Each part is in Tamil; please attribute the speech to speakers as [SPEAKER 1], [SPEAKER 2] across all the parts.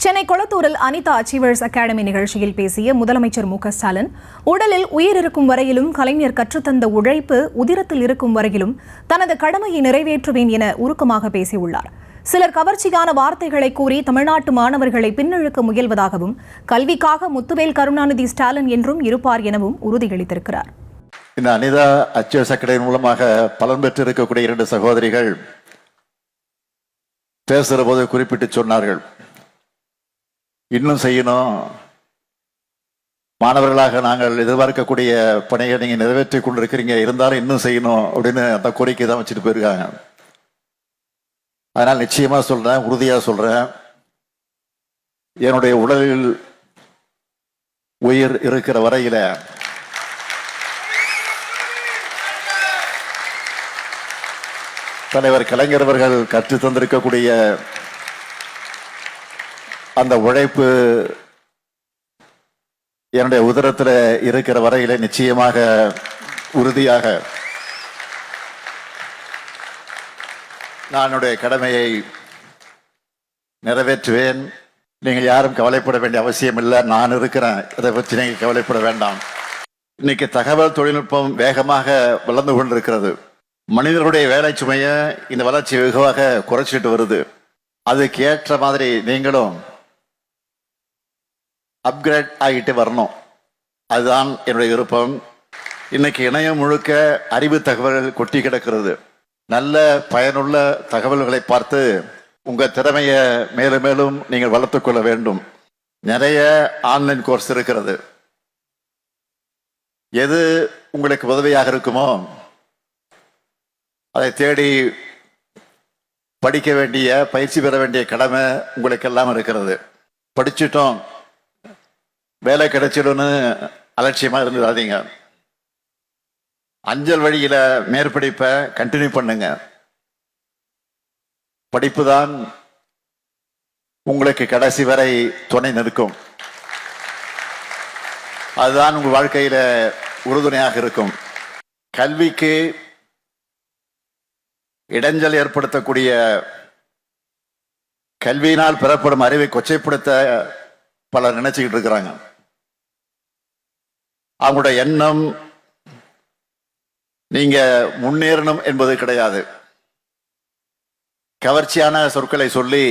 [SPEAKER 1] சென்னை கொளத்தூரில் அனிதா அச்சீவர்ஸ் அகாடமி நிகழ்ச்சியில் பேசிய முதலமைச்சர் மு.க.ஸ்டாலின், உடலில் உயிர் இருக்கும் வரையிலும் கலைஞர் கற்றுத்தந்த உழைப்பு உதிரத்தில் இருக்கும் வரையிலும் தனது கடமையை நிறைவேற்றுவேன் என உருக்கமாக பேசியுள்ளார். சிலர் கவர்ச்சியான வார்த்தைகளை கூறி தமிழ்நாட்டு மாணவர்களை பின்னெழுக்க முயல்வதாகவும், கல்விக்காக முத்துவேல் கருணாநிதி ஸ்டாலின் என்றும் இருப்பார் எனவும் உறுதியளித்திருக்கிறார்.
[SPEAKER 2] இந்த அனிதா அச்சீவர்ஸ் அகாடமி மூலமாக பலன் பெற்று இருக்கக்கூடிய 2 சகோதரிகள் பேசுகிற போது குறிப்பிட்டு சொன்னார்கள், இன்னும் செய்யணும், மாணவர்களாக நாங்கள் எதிர்பார்க்கக்கூடிய பணியை நீங்க நிறைவேற்றி கொண்டிருக்கிறீங்க, இருந்தாலும் இன்னும் செய்யணும் அப்படின்னு அந்த கோரிக்கை தான் வச்சுட்டு போயிருக்காங்க. அதனால் நிச்சயமா சொல்றேன், உறுதியா சொல்றேன், என்னுடைய உடலில் உயிர் இருக்கிற வரையில தலைவர் கலைஞர் அவர்கள் கற்று தந்திருக்கக்கூடிய அந்த உழைப்பு என்னுடைய உதரத்தில் இருக்கிற வரையில நிச்சயமாக உறுதியாக நான் என்னுடைய கடமையை நிறைவேற்றுவேன். நீங்கள் யாரும் கவலைப்பட வேண்டிய அவசியம் இல்லை, நான் இருக்கிறேன், இதை பற்றி நீங்கள் கவலைப்பட வேண்டாம். இன்னைக்கு தகவல் தொழில்நுட்பம் வேகமாக வளர்ந்து கொண்டிருக்கிறது. மனிதர்களுடைய வேலை சுமையை இந்த வளர்ச்சி வெகுவாக குறைச்சிட்டு வருது. அதுக்கு ஏற்ற மாதிரி நீங்களும் அப்கிரேட் ஆகிட்டு வரணும். அதுதான் என்னுடைய விருப்பம். இன்னைக்கு இணையம் முழுக்க அறிவு தகவல்கள் கொட்டி கிடக்கிறது. நல்ல பயனுள்ள தகவல்களை பார்த்து உங்க திறமையை மேலும் மேலும் நீங்கள் வளர்த்துக் கொள்ள வேண்டும். நிறைய ஆன்லைன் கோர்ஸ் இருக்கிறது. எது உங்களுக்கு உதவியாக இருக்குமோ அதை தேடி படிக்க வேண்டிய, பயிற்சி பெற வேண்டிய கடமை உங்களுக்கு எல்லாம் இருக்கிறது. படிச்சுட்டோம், வேலை கிடைச்சிடும்னு அலட்சியமா இருந்துடாதீங்க. அஞ்சல் வழியில மேற்படிப்பை கண்டினியூ பண்ணுங்க. படிப்பு தான் உங்களுக்கு கடைசி வரை துணை நிற்கும். அதுதான் உங்கள் வாழ்க்கையில உறுதுணையாக இருக்கும். கல்விக்கு இடைஞ்சல் ஏற்படுத்தக்கூடிய, கல்வியினால் பெறப்படும் அறிவை கொச்சைப்படுத்த பலர் நினைச்சுக்கிட்டு இருக்கிறாங்க. அவங்களுடைய எண்ணம் நீங்க முன்னேறணும் என்பது கிடையாது. கவர்ச்சியான சொற்களை சொல்லி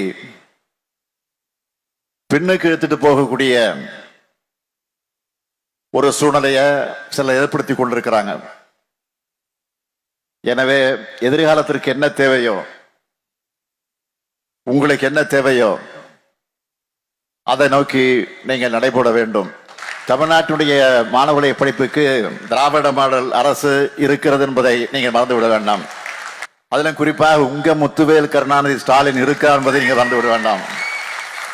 [SPEAKER 2] பின்னுக்கு எடுத்துட்டு போகக்கூடிய ஒரு சூழ்நிலையை சிலர் ஏற்படுத்தி கொண்டிருக்கிறாங்க. எனவே எதிர்காலத்திற்கு என்ன தேவையோ, உங்களுக்கு என்ன தேவையோ அதை நோக்கி நீங்கள் நடைபெற வேண்டும். தமிழ்நாட்டுடைய மாணவர்களுடைய படிப்புக்கு திராவிட மாடல் அரசு இருக்கிறது என்பதை நீங்கள் மறந்துவிட வேண்டாம். அதிலும் குறிப்பாக உங்க முத்துவேல் கருணாநிதி ஸ்டாலின் இருக்கார் என்பதை நீங்கள் மறந்துவிட வேண்டாம்.